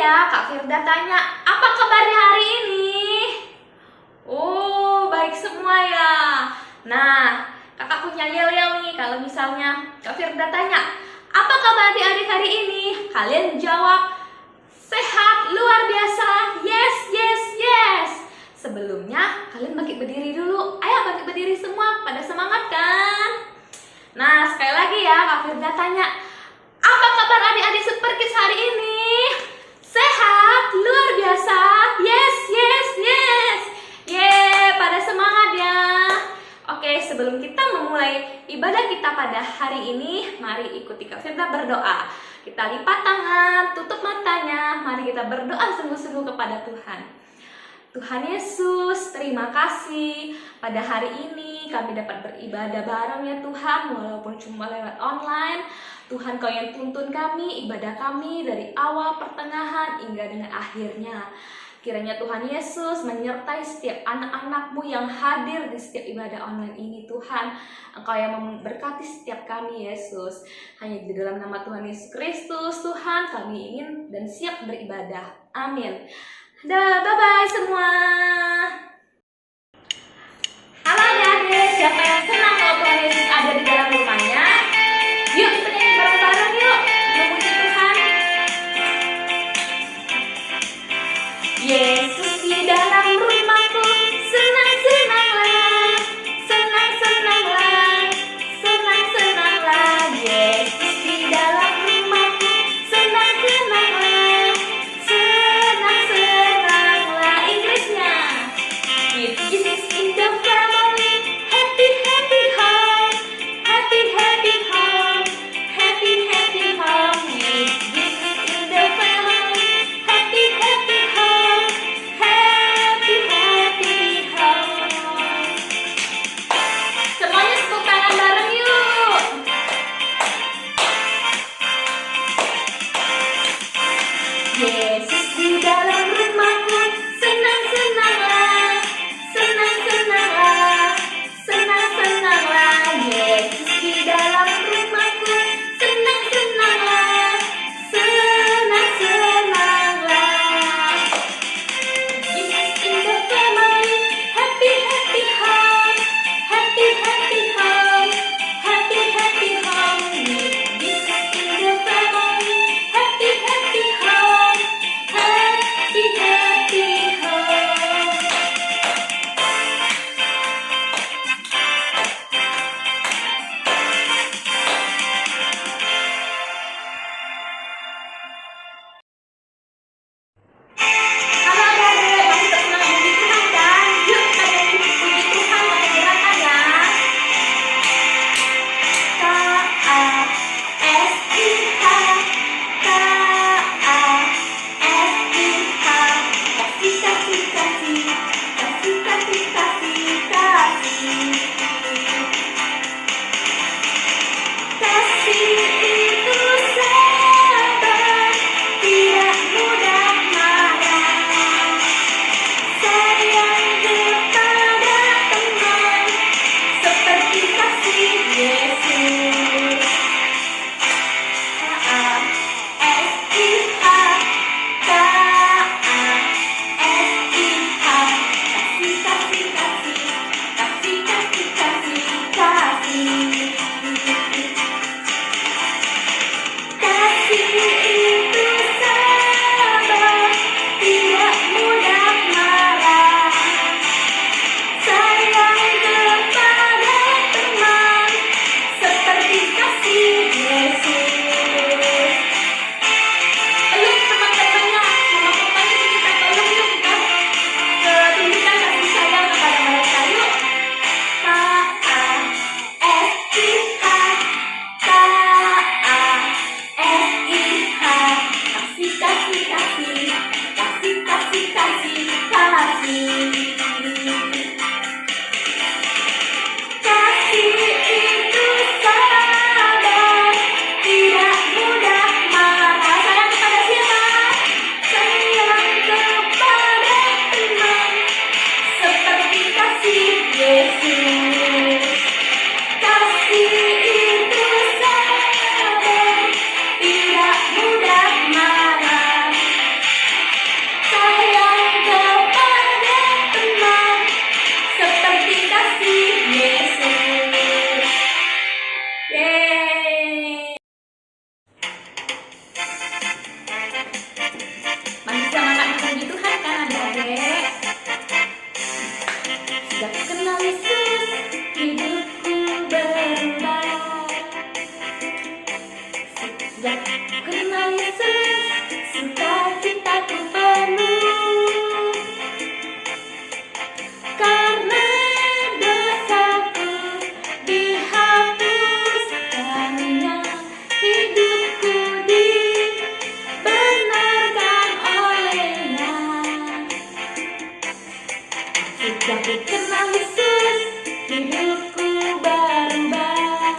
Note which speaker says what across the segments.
Speaker 1: ya, Kak Firda tanya, apa kabarnya hari ini? Oh, baik semua ya. Nah, kakak punya yel-yel nih. Kalau misalnya Kak Firda tanya, apa kabar adik-adik hari ini? Kalian jawab, sehat, luar biasa, yes, yes, yes. Sebelumnya, kalian bangkit berdiri dulu. Ayo bangkit berdiri semua, pada semangat kan? Nah, sekali lagi ya, Kak Firda tanya, apa kabar adik-adik Superkids hari ini? Sehat, luar biasa, yes, yes, yes. Yeay, pada semangat ya. Oke, sebelum kita memulai ibadah kita pada hari ini, mari ikuti Kak Firda berdoa. Kita lipat tangan, tutup matanya, mari kita berdoa sungguh-sungguh kepada Tuhan. Tuhan Yesus, terima kasih pada hari ini kami dapat beribadah bareng ya Tuhan, walaupun cuma lewat online. Tuhan, Kau yang tuntun kami, ibadah kami dari awal, pertengahan, hingga dengan akhirnya. Kiranya Tuhan Yesus menyertai setiap anak-anak-Mu yang hadir di setiap ibadah online ini Tuhan. Engkau yang memberkati setiap kami Yesus. Hanya di dalam nama Tuhan Yesus Kristus Tuhan kami ingin dan siap beribadah. Amin. Dah, bye-bye semua. Halo adik-adik, siapa yang senang kalau Tuhan Yesus ada di dalam rumahnya? Yuk kita nyanyi bareng-bareng yuk, memuji Tuhan. Yesus di dalam rumahku, senang-senanglah, senang-senanglah, senang-senanglah. Yesus di dalam rumahku, senang-senanglah, senang-senanglah. Inggrisnya, with Jesus in the family, happy, happy home, happy, happy home, Sejak kenal Yesus, sukacitaku penuh. Karena dosaku dihapus, karunia hidupku dibenarkan olehnya. Sejak ku kenal Yesus, hidupku berubah.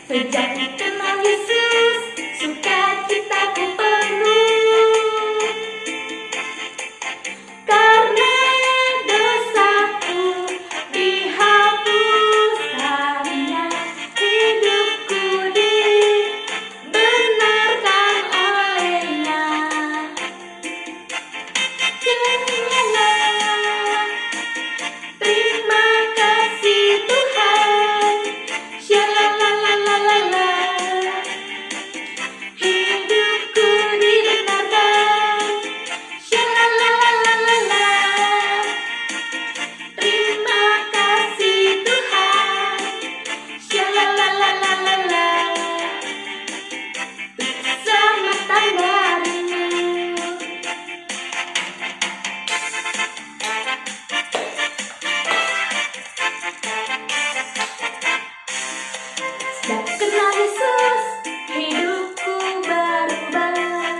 Speaker 1: Sejak ku kenal Yesus, sukacitaku penuh. Karena dosaku dihapus, karunia hidupku dibenarkan olehnya. Terima kasih Tuhan. Shalalalalala. Hidupku dibenarkan. Shalalalalala. Terima kasih Tuhan. Shalalalalala. Keselamatan baru. Sejak kenal Yesus, hidupku berubah.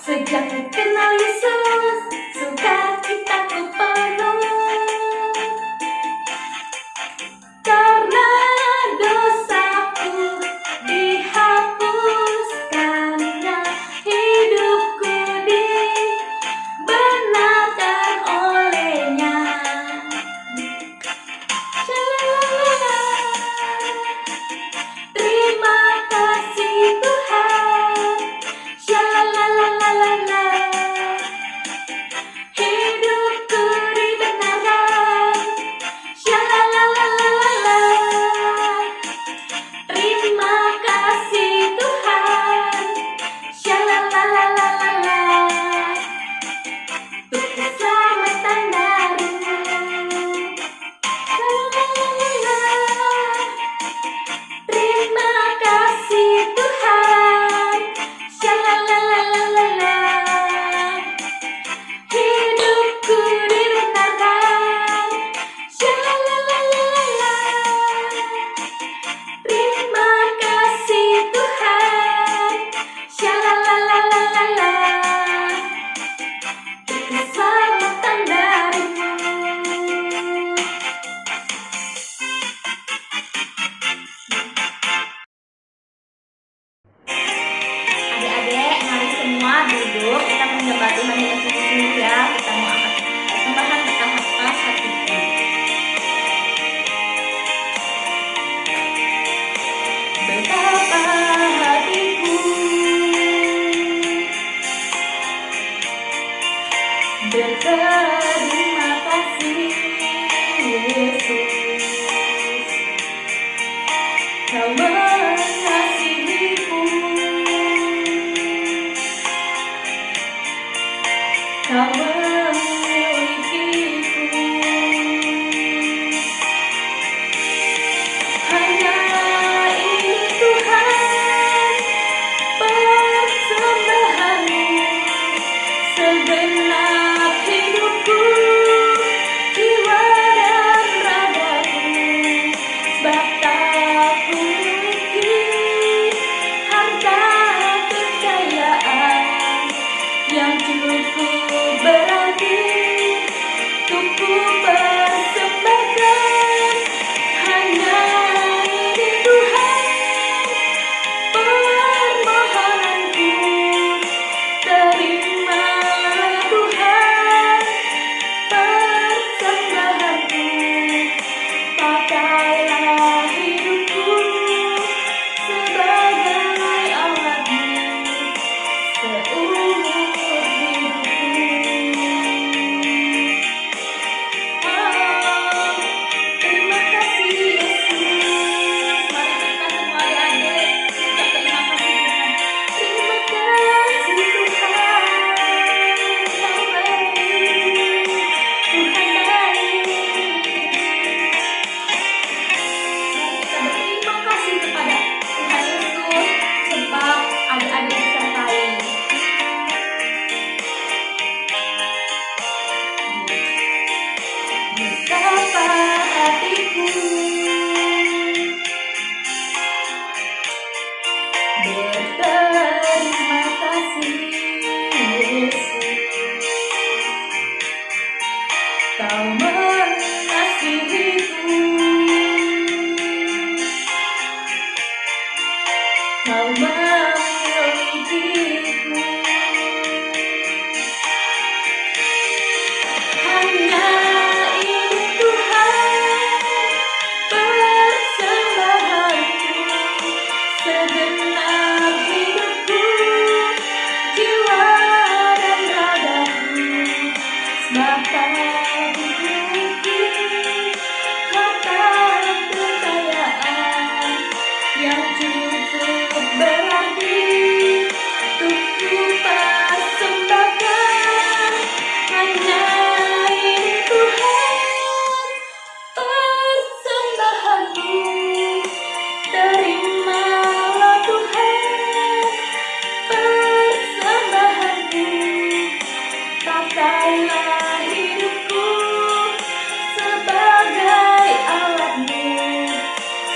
Speaker 1: Sejak ku kenal Yesus, sukacitaku penuh. Karena dosaku dihapus, karunia hidupku dibenarkan olehnya. Terima kasih Tuhan. Shalalalalala. Hidupku dibenarkan. Shalalalalala. Terima kasih Tuhan. Shalalalalala. Untuk keselamatan baru. Terima kasih Tuhan. Shalalalalala. Hidupku dibenarkan. Shalalalalala. Terima kasih Tuhan. Shalalalalala. Keselamatan baru. Adik-adik, mari semua duduk. Kita menyembah Tuhan dengan sungguh-sungguh ya. Kita mau angkat persembahan bertahap hatiku. Betapa hatiku berterima kasih Yesus. Kau mengasihiku. Kau memilikiku. Hanya ini Tuhan, persembahanmu segenap hidupku, jiwa dan ragaku. Sebab tak memiliki harta kekayaan yang cukup berarti untuk ku persembahkan. Hanya ini Tuhan, permohonanku. Terimalah Tuhan persembahanku. Pakailah hidupku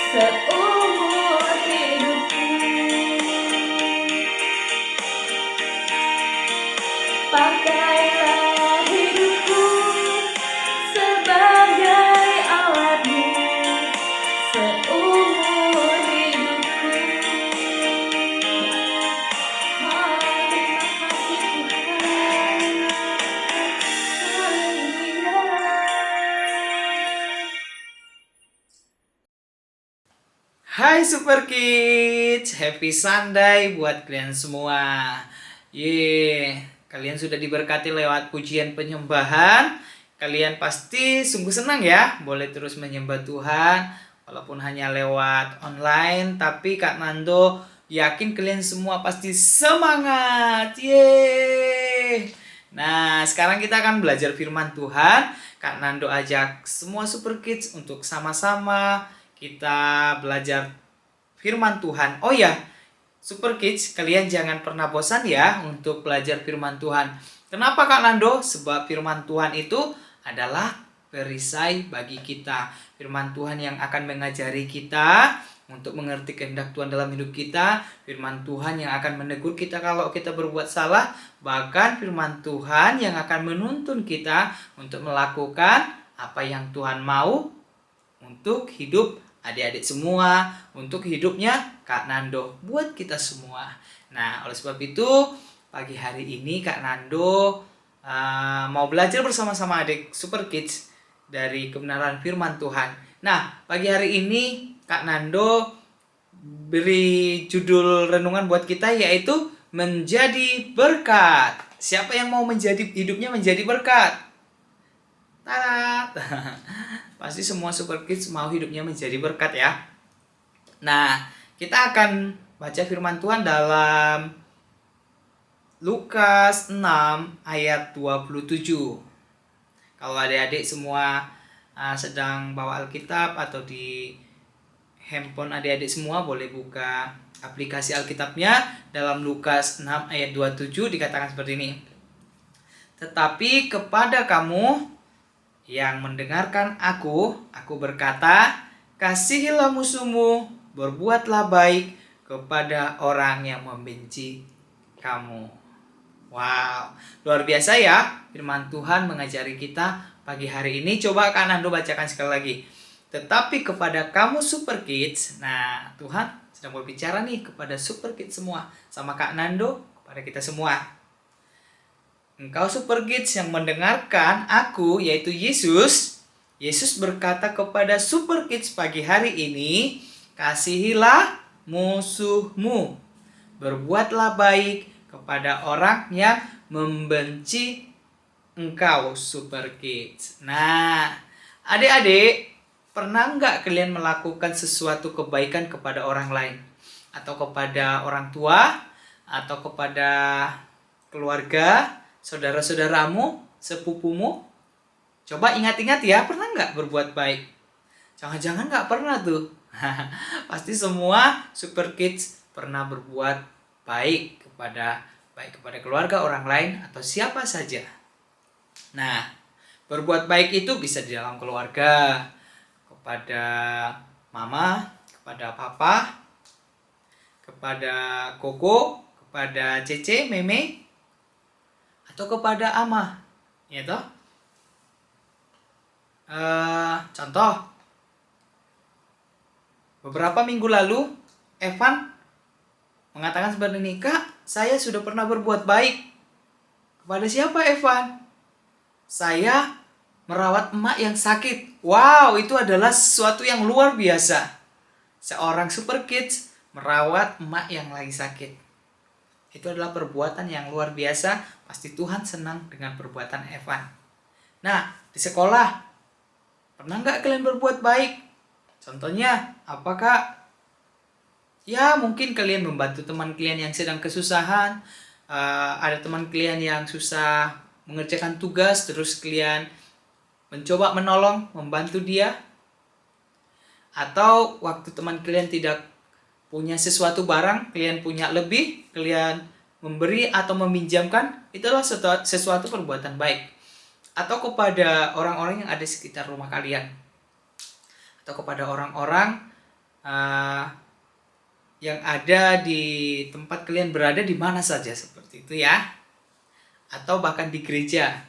Speaker 1: seumur hidupku. Pakailah hidupku sebagai alatmu seumur hidupku. Terima kasih Tuhan. Haleluya.
Speaker 2: Hai Super Kids, happy Sunday buat kalian semua. Kalian sudah diberkati lewat pujian penyembahan. Kalian pasti sungguh senang ya, boleh terus menyembah Tuhan walaupun hanya lewat online. Tapi Kak Nando yakin kalian semua pasti semangat. Nah, sekarang kita akan belajar firman Tuhan. Kak Nando ajak semua Super Kids untuk sama-sama kita belajar firman Tuhan. Oh ya, Super Kids, kalian jangan pernah bosan ya untuk belajar firman Tuhan. Kenapa Kak Nando? Sebab firman Tuhan itu adalah perisai bagi kita. Firman Tuhan yang akan mengajari kita untuk mengerti kehendak Tuhan dalam hidup kita. Firman Tuhan yang akan menegur kita kalau kita berbuat salah. Bahkan firman Tuhan yang akan menuntun kita untuk melakukan apa yang Tuhan mau untuk hidup adik-adik semua, untuk hidupnya Kak Nando, buat kita semua. Nah, oleh sebab itu, pagi hari ini Kak Nando mau belajar bersama-sama adik Super Kids dari kebenaran firman Tuhan. Nah, pagi hari ini Kak Nando beri judul renungan buat kita yaitu menjadi berkat. Siapa yang mau hidupnya menjadi berkat? Tarat. Pasti semua Super Kids mau hidupnya menjadi berkat ya. Nah, kita akan baca firman Tuhan dalam Lukas 6 ayat 27. Kalau adik-adik semua sedang bawa Alkitab atau di handphone adik-adik semua boleh buka aplikasi Alkitabnya. Dalam Lukas 6 ayat 27 dikatakan seperti ini. Tetapi kepada kamu yang mendengarkan aku berkata, kasihilah musuhmu, berbuatlah baik kepada orang yang membenci kamu. Wow, luar biasa ya firman Tuhan mengajari kita pagi hari ini. Coba Kak Nando bacakan sekali lagi. Tetapi kepada kamu Super Kids, nah Tuhan sedang berbicara nih kepada Super Kids semua, sama Kak Nando, kepada kita semua. Engkau Super Kids yang mendengarkan aku, yaitu Yesus. Yesus berkata kepada Super Kids pagi hari ini, kasihilah musuhmu, berbuatlah baik kepada orang yang membenci engkau Super Kids. Nah, adik-adik, pernah nggak kalian melakukan sesuatu kebaikan kepada orang lain? Atau kepada orang tua? Atau kepada keluarga? Saudara-saudaramu, sepupumu? Coba ingat-ingat ya, pernah nggak berbuat baik? Jangan-jangan nggak pernah tuh. Pasti semua Super Kids pernah berbuat baik kepada keluarga orang lain atau siapa saja. Nah, berbuat baik itu bisa di dalam keluarga, kepada mama, kepada papa, kepada koko, kepada cece, meme, atau kepada amah, ya toh? Contoh, beberapa minggu lalu Evan mengatakan seperti ini, Kak, saya sudah pernah berbuat baik. Kepada siapa Evan? Saya merawat emak yang sakit. Wow, itu adalah sesuatu yang luar biasa. Seorang Super Kids merawat emak yang lagi sakit. Itu adalah perbuatan yang luar biasa. Pasti Tuhan senang dengan perbuatan Evan. Nah, di sekolah, pernah nggak kalian berbuat baik? Contohnya, apa Kak? Ya, mungkin kalian membantu teman kalian yang sedang kesusahan. Ada teman kalian yang susah mengerjakan tugas, terus kalian mencoba menolong, membantu dia. Atau waktu teman kalian tidak punya sesuatu barang, kalian punya lebih, kalian memberi atau meminjamkan, itulah sesuatu perbuatan baik. Atau kepada orang-orang yang ada di sekitar rumah kalian. Atau kepada orang-orang uh, yang ada di tempat kalian berada di mana saja, seperti itu ya. Atau bahkan di gereja.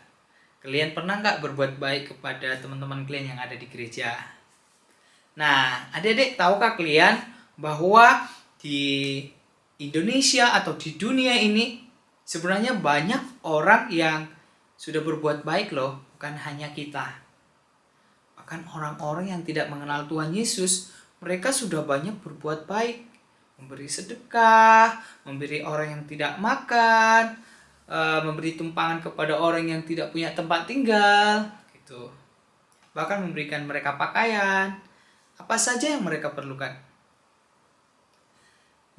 Speaker 2: Kalian pernah nggak berbuat baik kepada teman-teman kalian yang ada di gereja? Nah, adik-adik, tahukah kalian bahwa di Indonesia atau di dunia ini sebenarnya banyak orang yang sudah berbuat baik loh, bukan hanya kita. Bahkan orang-orang yang tidak mengenal Tuhan Yesus, mereka sudah banyak berbuat baik, memberi sedekah, memberi orang yang tidak makan, memberi tumpangan kepada orang yang tidak punya tempat tinggal, gitu. Bahkan memberikan mereka pakaian, apa saja yang mereka perlukan.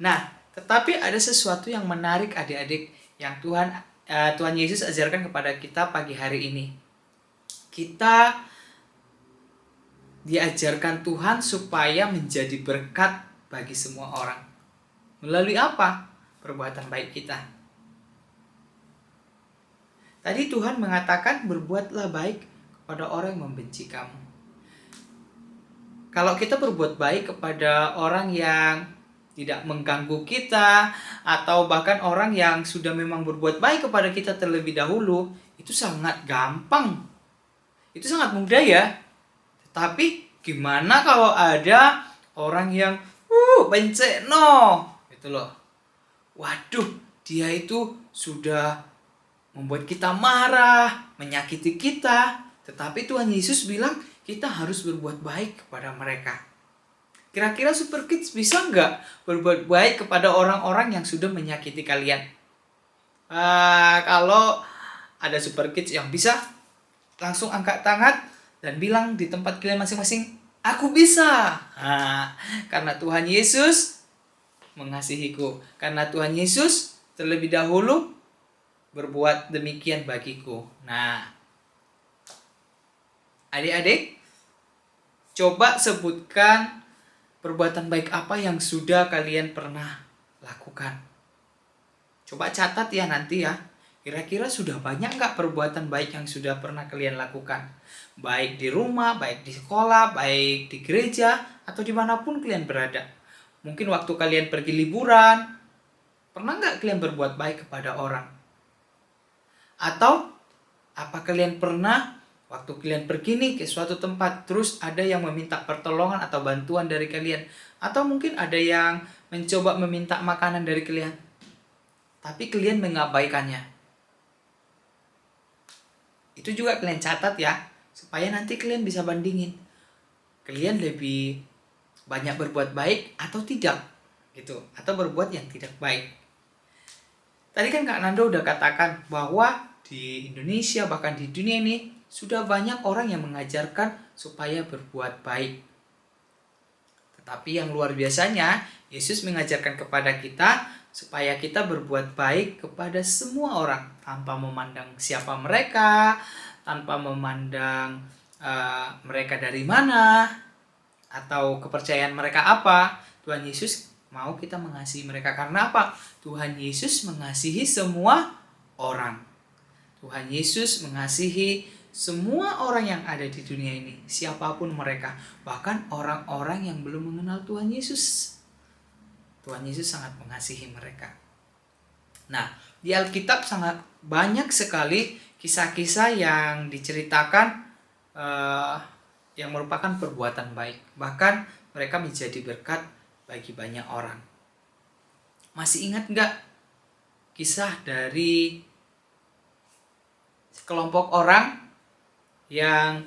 Speaker 2: Nah, tetapi ada sesuatu yang menarik adik-adik yang Tuhan Yesus ajarkan kepada kita pagi hari ini. Kita diajarkan Tuhan supaya menjadi berkat bagi semua orang. Melalui apa? Perbuatan baik kita. Tadi Tuhan mengatakan berbuatlah baik kepada orang yang membenci kamu. Kalau kita berbuat baik kepada orang yang tidak mengganggu kita, atau bahkan orang yang sudah memang berbuat baik kepada kita terlebih dahulu, itu sangat gampang. Itu sangat mudah ya. Tapi gimana kalau ada orang yang bencek no, gitu loh. Waduh, dia itu sudah membuat kita marah, menyakiti kita. Tetapi Tuhan Yesus bilang kita harus berbuat baik kepada mereka. Kira-kira Super Kids bisa nggak berbuat baik kepada orang-orang yang sudah menyakiti kalian? Kalau ada Super Kids yang bisa, langsung angkat tangan dan bilang di tempat kalian masing-masing, aku bisa. Karena Tuhan Yesus mengasihiku. Karena Tuhan Yesus terlebih dahulu berbuat demikian bagiku. Nah, adik-adik, coba sebutkan perbuatan baik apa yang sudah kalian pernah lakukan. Coba catat ya nanti ya. Kira-kira sudah banyak nggak perbuatan baik yang sudah pernah kalian lakukan? Baik di rumah, baik di sekolah, baik di gereja, atau dimanapun kalian berada. Mungkin waktu kalian pergi liburan, pernah nggak kalian berbuat baik kepada orang? Atau apa kalian pernah waktu kalian pergi nih ke suatu tempat, terus ada yang meminta pertolongan atau bantuan dari kalian? Atau mungkin ada yang mencoba meminta makanan dari kalian, tapi kalian mengabaikannya. Itu juga kalian catat ya, supaya nanti kalian bisa bandingin. Kalian lebih banyak berbuat baik atau tidak, gitu. Atau berbuat yang tidak baik. Tadi kan Kak Nando udah katakan bahwa di Indonesia, bahkan di dunia ini, sudah banyak orang yang mengajarkan supaya berbuat baik. Tetapi yang luar biasanya, Yesus mengajarkan kepada kita supaya kita berbuat baik kepada semua orang, tanpa memandang siapa mereka, tanpa memandang mereka dari mana, atau kepercayaan mereka apa. Tuhan Yesus mau kita mengasihi mereka. Karena apa? Tuhan Yesus mengasihi semua orang. Tuhan Yesus mengasihi semua orang yang ada di dunia ini, siapapun mereka, bahkan orang-orang yang belum mengenal Tuhan Yesus. Tuhan Yesus sangat mengasihi mereka. Nah, di Alkitab sangat banyak sekali kisah-kisah yang diceritakan yang merupakan perbuatan baik. Bahkan mereka menjadi berkat bagi banyak orang. Masih ingat nggak kisah dari sekelompok orang yang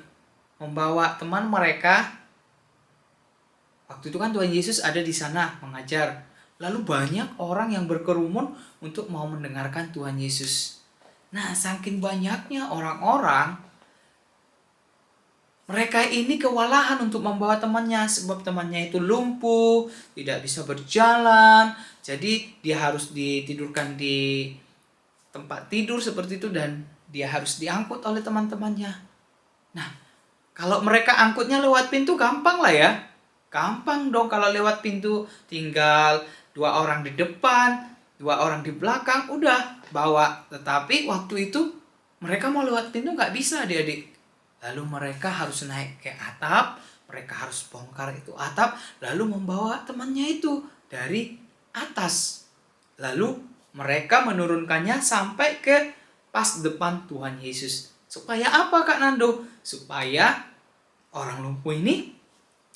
Speaker 2: membawa teman mereka? Waktu itu kan Tuhan Yesus ada di sana mengajar. Lalu banyak orang yang berkerumun untuk mau mendengarkan Tuhan Yesus. Nah, saking banyaknya orang-orang, mereka ini kewalahan untuk membawa temannya, sebab temannya itu lumpuh, tidak bisa berjalan. Jadi dia harus ditidurkan di tempat tidur seperti itu, dan dia harus diangkut oleh teman-temannya. Nah, kalau mereka angkutnya lewat pintu, gampang lah ya. Gampang dong kalau lewat pintu, tinggal 2 orang di depan, 2 orang di belakang, udah bawa. Tetapi waktu itu mereka mau lewat pintu nggak bisa, adik-adik. Lalu mereka harus naik ke atap, Mereka harus bongkar itu atap, lalu membawa temannya itu dari atas. Lalu mereka menurunkannya sampai ke pas depan Tuhan Yesus. Supaya apa Kak Nando? Supaya orang lumpuh ini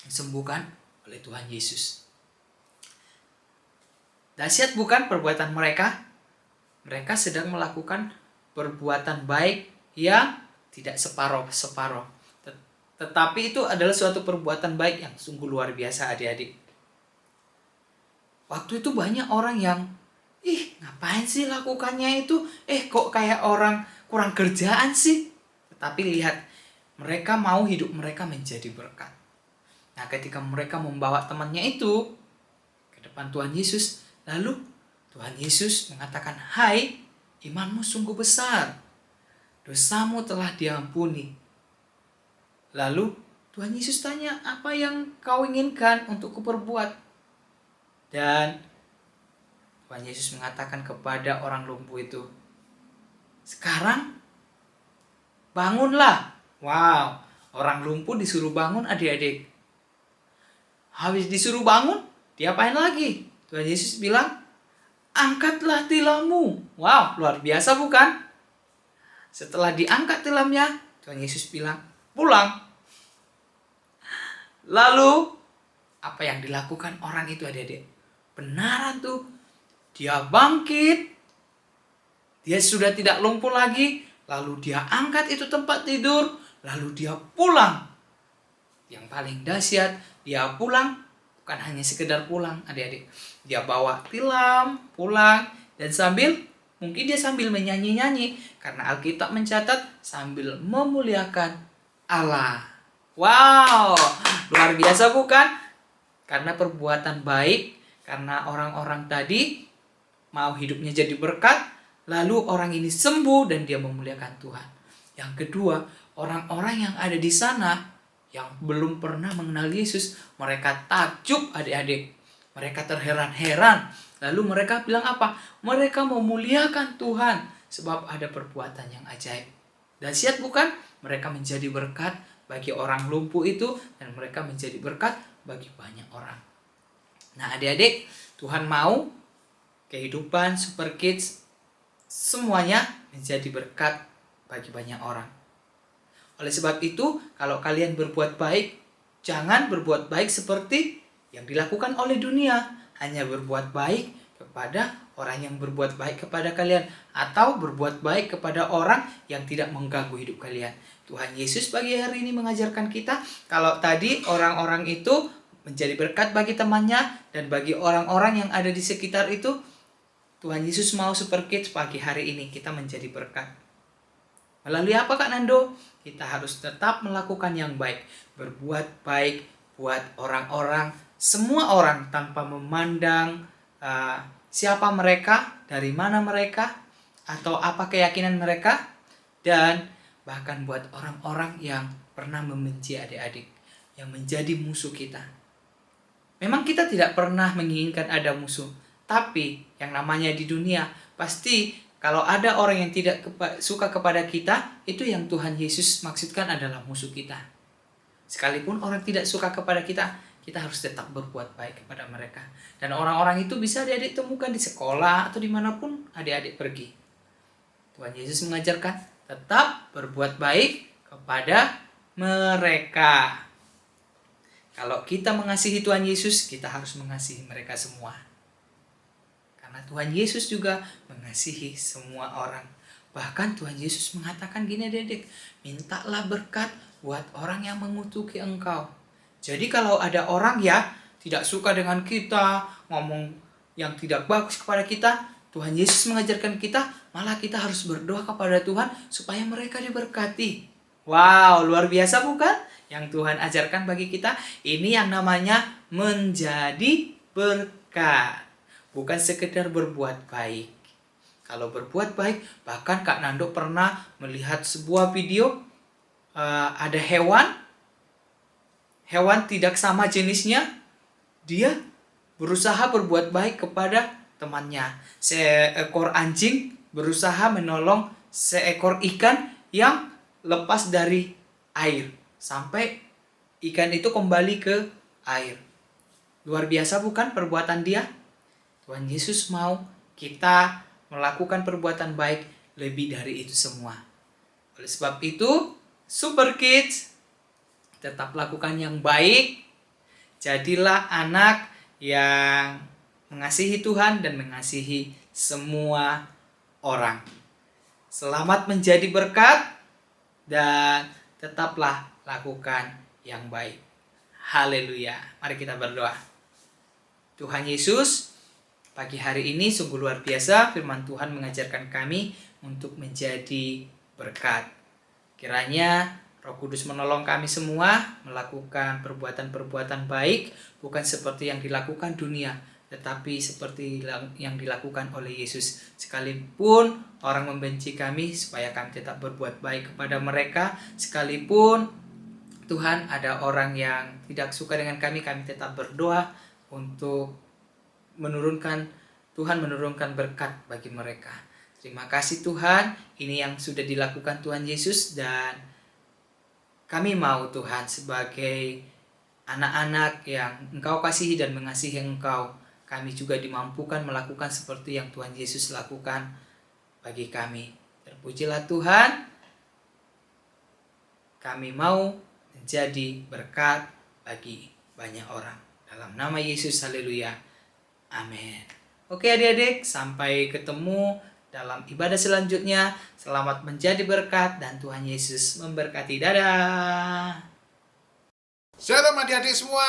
Speaker 2: disembuhkan oleh Tuhan Yesus. Dahsyat bukan perbuatan mereka? Mereka sedang melakukan perbuatan baik yang tidak separoh-separoh. Tetapi itu adalah suatu perbuatan baik yang sungguh luar biasa adik-adik. Waktu itu banyak orang yang, ngapain sih lakukannya itu? Kok kayak orang kurang kerjaan sih? Tetapi lihat, mereka mau hidup mereka menjadi berkat. Nah, ketika mereka membawa temannya itu ke depan Tuhan Yesus, lalu Tuhan Yesus mengatakan, "Hai, imanmu sungguh besar. Dosamu telah diampuni." Lalu Tuhan Yesus tanya, "Apa yang kau inginkan untuk kuperbuat?" Dan Tuhan Yesus mengatakan kepada orang lumpuh itu, "Sekarang bangunlah." Wow, orang lumpuh disuruh bangun adik-adik. Habis disuruh bangun, diapain lagi? Tuhan Yesus bilang, "Angkatlah tilammu." Wow, luar biasa bukan? Setelah diangkat tilamnya, Tuhan Yesus bilang, "Pulang." Lalu, apa yang dilakukan orang itu adik-adik? Benaran tuh. Dia bangkit. Dia sudah tidak lumpuh lagi. Lalu dia angkat itu tempat tidur. Lalu dia pulang. Yang paling dahsyat, dia pulang. Bukan hanya sekedar pulang adik-adik. Dia bawa tilam, pulang. Dan mungkin dia sambil menyanyi-nyanyi. Karena Alkitab mencatat sambil memuliakan Allah. Wow, luar biasa bukan? Karena perbuatan baik, karena orang-orang tadi mau hidupnya jadi berkat, lalu orang ini sembuh dan dia memuliakan Tuhan. Yang kedua, orang-orang yang ada di sana yang belum pernah mengenal Yesus, mereka takjub adik-adik. Mereka terheran-heran. Lalu mereka bilang apa? Mereka memuliakan Tuhan sebab ada perbuatan yang ajaib. Dahsyat bukan? Mereka menjadi berkat bagi orang lumpuh itu dan mereka menjadi berkat bagi banyak orang. Nah adik-adik, Tuhan mau kehidupan Super Kids semuanya menjadi berkat bagi banyak orang. Oleh sebab itu, kalau kalian berbuat baik, jangan berbuat baik seperti yang dilakukan oleh dunia. Hanya berbuat baik kepada orang yang berbuat baik kepada kalian, atau berbuat baik kepada orang yang tidak mengganggu hidup kalian. Tuhan Yesus pagi hari ini mengajarkan kita, kalau tadi orang-orang itu menjadi berkat bagi temannya dan bagi orang-orang yang ada di sekitar itu, Tuhan Yesus mau Super Kids pagi hari ini kita menjadi berkat. Melalui apa Kak Nando? Kita harus tetap melakukan yang baik, berbuat baik buat orang-orang, semua orang tanpa memandang siapa mereka, dari mana mereka, atau apa keyakinan mereka, dan bahkan buat orang-orang yang pernah membenci adik-adik, yang menjadi musuh kita. Memang kita tidak pernah menginginkan ada musuh, tapi yang namanya di dunia, pasti kalau ada orang yang tidak suka kepada kita, itu yang Tuhan Yesus maksudkan adalah musuh kita. Sekalipun orang tidak suka kepada kita, kita harus tetap berbuat baik kepada mereka. Dan orang-orang itu bisa adik-adik temukan di sekolah atau dimanapun adik-adik pergi. Tuhan Yesus mengajarkan tetap berbuat baik kepada mereka. Kalau kita mengasihi Tuhan Yesus, kita harus mengasihi mereka semua. Karena Tuhan Yesus juga mengasihi semua orang. Bahkan Tuhan Yesus mengatakan gini adik-adik, mintalah berkat buat orang yang mengutuki engkau. Jadi kalau ada orang ya tidak suka dengan kita, ngomong yang tidak bagus kepada kita, Tuhan Yesus mengajarkan kita, malah kita harus berdoa kepada Tuhan supaya mereka diberkati. Wow, luar biasa bukan? Yang Tuhan ajarkan bagi kita, ini yang namanya menjadi berkat. Bukan sekedar berbuat baik. Kalau berbuat baik, bahkan Kak Nando pernah melihat sebuah video, ada hewan tidak sama jenisnya, dia berusaha berbuat baik kepada temannya. Seekor anjing berusaha menolong seekor ikan yang lepas dari air. Sampai ikan itu kembali ke air. Luar biasa bukan perbuatan Dia? Tuhan Yesus mau kita melakukan perbuatan baik lebih dari itu semua. Oleh sebab itu, Super Kids, tetap lakukan yang baik. Jadilah anak yang mengasihi Tuhan dan mengasihi semua orang. Selamat menjadi berkat dan tetaplah lakukan yang baik. Haleluya. Mari kita berdoa. Tuhan Yesus, pagi hari ini sungguh luar biasa firman Tuhan mengajarkan kami untuk menjadi berkat. Kiranya Roh Kudus menolong kami semua melakukan perbuatan-perbuatan baik, bukan seperti yang dilakukan dunia, tetapi seperti yang dilakukan oleh Yesus. Sekalipun orang membenci kami, supaya kami tetap berbuat baik kepada mereka. Sekalipun Tuhan ada orang yang tidak suka dengan kami tetap berdoa untuk Tuhan menurunkan berkat bagi mereka. Terima kasih Tuhan, ini yang sudah dilakukan Tuhan Yesus, dan kami mau Tuhan sebagai anak-anak yang Engkau kasihi dan mengasihi Engkau, kami juga dimampukan melakukan seperti yang Tuhan Yesus lakukan bagi kami. Terpujilah Tuhan, kami mau menjadi berkat bagi banyak orang. Dalam nama Yesus, haleluya. Amin. Oke adik-adik, sampai ketemu dalam ibadah selanjutnya. Selamat menjadi berkat dan Tuhan Yesus memberkati. Dadah.
Speaker 3: Shalom adik-adik semua.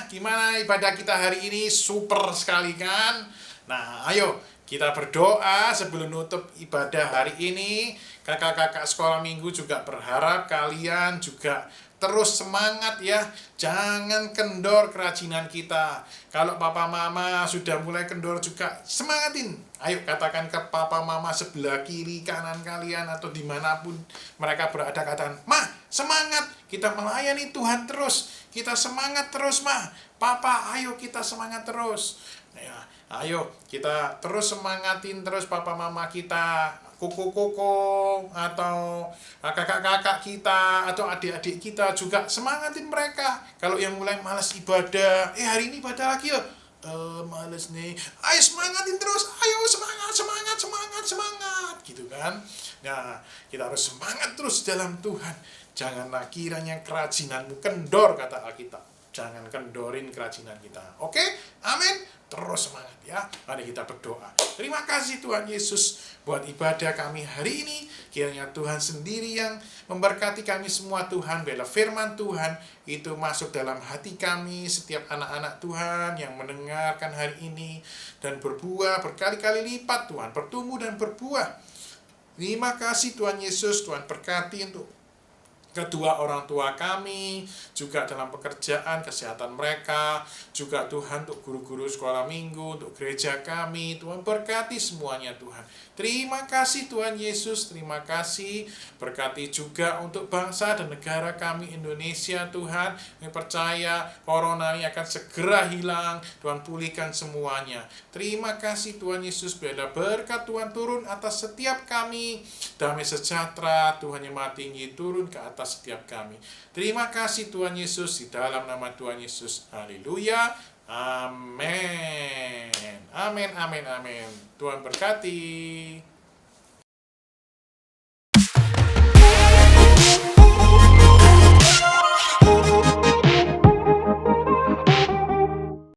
Speaker 3: Gimana ibadah kita hari ini? Super sekali kan? Nah, ayo kita berdoa sebelum nutup ibadah hari ini. Kakak-kakak sekolah minggu juga berharap kalian juga terus semangat ya. Jangan kendor kerajinan kita. Kalau papa mama sudah mulai kendor juga, semangatin. Ayo katakan ke papa mama sebelah kiri kanan kalian atau dimanapun mereka berada, katakan, "Ma, semangat, kita melayani Tuhan terus. Kita semangat terus, Ma. Papa, ayo kita semangat terus." Ya, ayo kita terus semangatin terus papa mama kita, koko-koko atau kakak-kakak kita atau adik-adik kita juga semangatin mereka. Kalau yang mulai malas ibadah, hari ini ibadah lagi ya, males nih, ayo semangatin terus, ayo semangat gitu kan. Nah, kita harus semangat terus dalam Tuhan. Janganlah kiranya kerajinanmu kendor, kata Alkitab. Jangan kendorin kerajinan kita. Oke? Amin. Terus semangat ya. Mari kita berdoa. Terima kasih Tuhan Yesus buat ibadah kami hari ini. Kiranya Tuhan sendiri yang memberkati kami semua Tuhan. Biarlah firman Tuhan itu masuk dalam hati kami, setiap anak-anak Tuhan yang mendengarkan hari ini, dan berbuah berkali-kali lipat Tuhan, bertumbuh dan berbuah. Terima kasih Tuhan Yesus. Tuhan berkati untuk kedua orang tua kami, juga dalam pekerjaan, kesehatan mereka, juga Tuhan untuk guru-guru sekolah minggu, untuk gereja kami, Tuhan berkati semuanya Tuhan. Terima kasih Tuhan Yesus, terima kasih, berkati juga untuk bangsa dan negara kami Indonesia Tuhan. Kami percaya corona ini akan segera hilang, Tuhan pulihkan semuanya. Terima kasih Tuhan Yesus, biarlah berkat Tuhan turun atas setiap kami, damai sejahtera Tuhan yang Maha Tinggi turun ke atas setiap kami. Terima kasih Tuhan Yesus, di dalam nama Tuhan Yesus. Haleluya. Amin. Amin, amin, amin. Tuhan berkati.